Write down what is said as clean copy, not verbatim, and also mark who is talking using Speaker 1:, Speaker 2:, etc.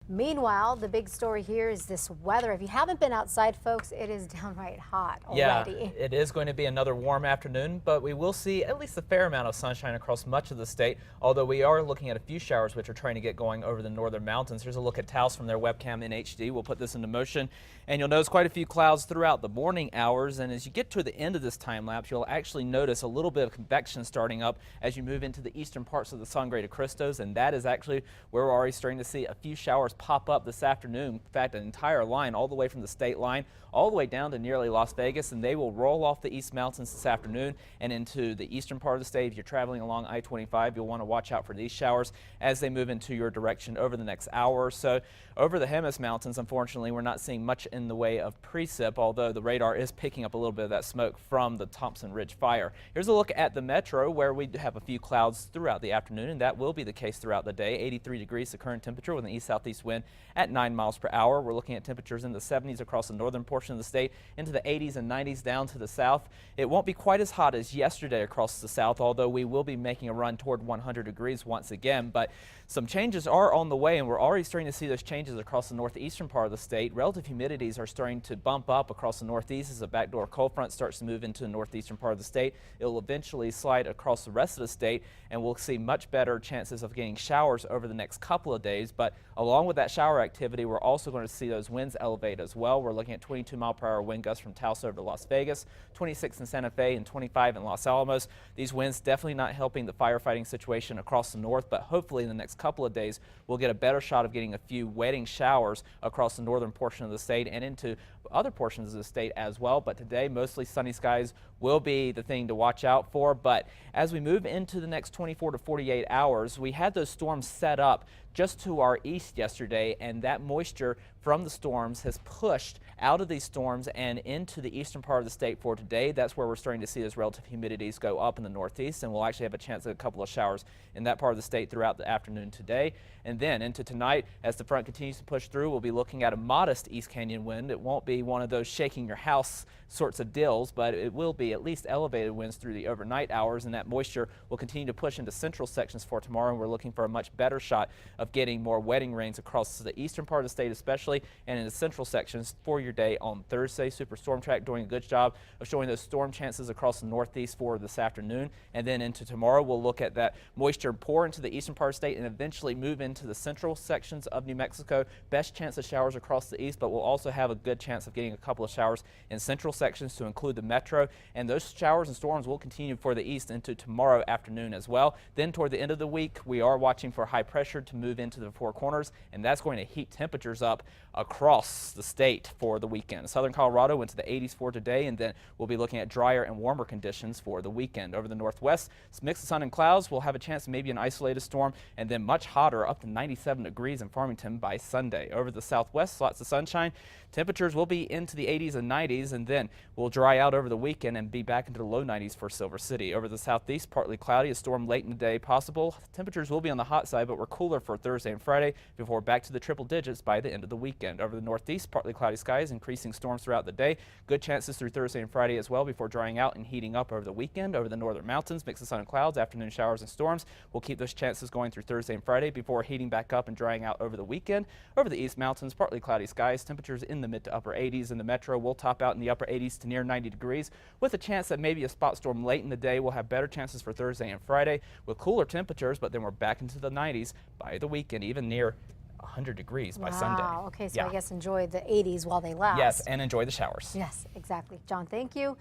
Speaker 1: Meanwhile, the big story here is this weather. If you haven't been outside, folks, it is downright hot already.
Speaker 2: Yeah, it is going to be another warm afternoon, but we will see at least a fair amount of sunshine across much of the state, although we are looking at a few showers which are trying to get going over the northern mountains. Here's a look at Taos from their webcam in HD. We'll put this into motion, and you'll notice quite a few clouds throughout the morning hours, and as you get to the end of this time lapse, you'll actually notice a little bit of convection starting up as you move into the eastern parts of the Sangre de Cristos, and that is actually where we're already starting to see a few showers pop up this afternoon. In fact, an entire line all the way from the state line all the way down to nearly Las Vegas, and they will roll off the East Mountains this afternoon and into the eastern part of the state. If you're traveling along I-25, you'll want to watch out for these showers as they move into your direction over the next hour or so. Over the Jemez Mountains, unfortunately, we're not seeing much in the way of precip, although the radar is picking up a little bit of that smoke from the Thompson Ridge fire. Here's a look at the metro, where we have a few clouds throughout the afternoon, and that will be the case throughout the day. 83 degrees the current temperature with an east-southeast wind at 9 miles per hour. We're looking at temperatures in the 70s across the northern portion of the state, into the 80s and 90s down to the south. It won't be quite as hot as yesterday across the south, although we will be making a run toward 100 degrees once again. But some changes are on the way, and we're already starting to see those changes across the northeastern part of the state. Relative humidities are starting to bump up across the northeast as a backdoor cold front starts to move into the northeastern part of the state. It will eventually slide across the rest of the state, and we'll see much better chances of getting showers over the next couple of days. But along with that shower activity, we're also going to see those winds elevate as well. We're looking at 22-mile-per-hour wind gusts from Taos over to Las Vegas, 26 in Santa Fe, and 25 in Los Alamos. These winds definitely not helping the firefighting situation across the north, but hopefully in the next couple of days we'll get a better shot of getting a few wetting showers across the northern portion of the state and into other portions of the state as well. But today, mostly sunny skies will be the thing to watch out for. But as we move into the next 24 to 48 hours, we had those storms set up just to our east yesterday, and that moisture from the storms has pushed out of these storms and into the eastern part of the state for today. That's where we're starting to see those relative humidities go up in the northeast, and we'll actually have a chance at a couple of showers in that part of the state throughout the afternoon today. And then into tonight, as the front continues to push through, we'll be looking at a modest East Canyon wind. It won't be one of those shaking your house sorts of deals, but it will be at least elevated winds through the overnight hours, and that moisture will continue to push into central sections for tomorrow, and we're looking for a much better shot of getting more wetting rains across the eastern part of the state especially, and in the central sections for your day on Thursday. Super Storm Track doing a good job of showing those storm chances across the northeast for this afternoon, and then into tomorrow we'll look at that moisture pour into the eastern part of the state and eventually move into the central sections of New Mexico. Best chance of showers across the east, but we'll also have a good chance of getting a couple of showers in central sections to include the metro, and those showers and storms will continue for the east into tomorrow afternoon as well. Then toward the end of the week, we are watching for high pressure to move into the Four Corners, and that's going to heat temperatures up across the state for the weekend. Southern Colorado went to the 80s for today, and then we'll be looking at drier and warmer conditions for the weekend. Over the northwest, it's a mix of sun and clouds. We'll have a chance of maybe an isolated storm, and then much hotter, up to 97 degrees in Farmington by Sunday. Over the southwest, lots of sunshine. Temperatures will be into the 80s and 90s, and then we'll dry out over the weekend and be back into the low 90s for Silver City. Over the southeast, partly cloudy, a storm late in the day possible. Temperatures will be on the hot side, but we're cooler for Thursday and Friday before back to the triple digits by the end of the weekend. Over the northeast, partly cloudy skies, increasing storms throughout the day. Good chances through Thursday and Friday as well before drying out and heating up over the weekend. Over the northern mountains, mix of sun and clouds, afternoon showers and storms. We'll keep those chances going through Thursday and Friday before heating back up and drying out over the weekend. Over the east mountains, partly cloudy skies, temperatures in the mid to upper 80s. In the metro, we'll top out in the upper 80s to near 90 degrees with a chance that maybe a spot storm late in the day. We'll have better chances for Thursday and Friday with cooler temperatures, but then we're back into the 90s by the weekend, even near 100 degrees by Sunday.
Speaker 1: Wow. Okay, so I guess enjoy the 80s while they last.
Speaker 2: Yes, and enjoy the showers.
Speaker 1: Yes, exactly. John, thank you.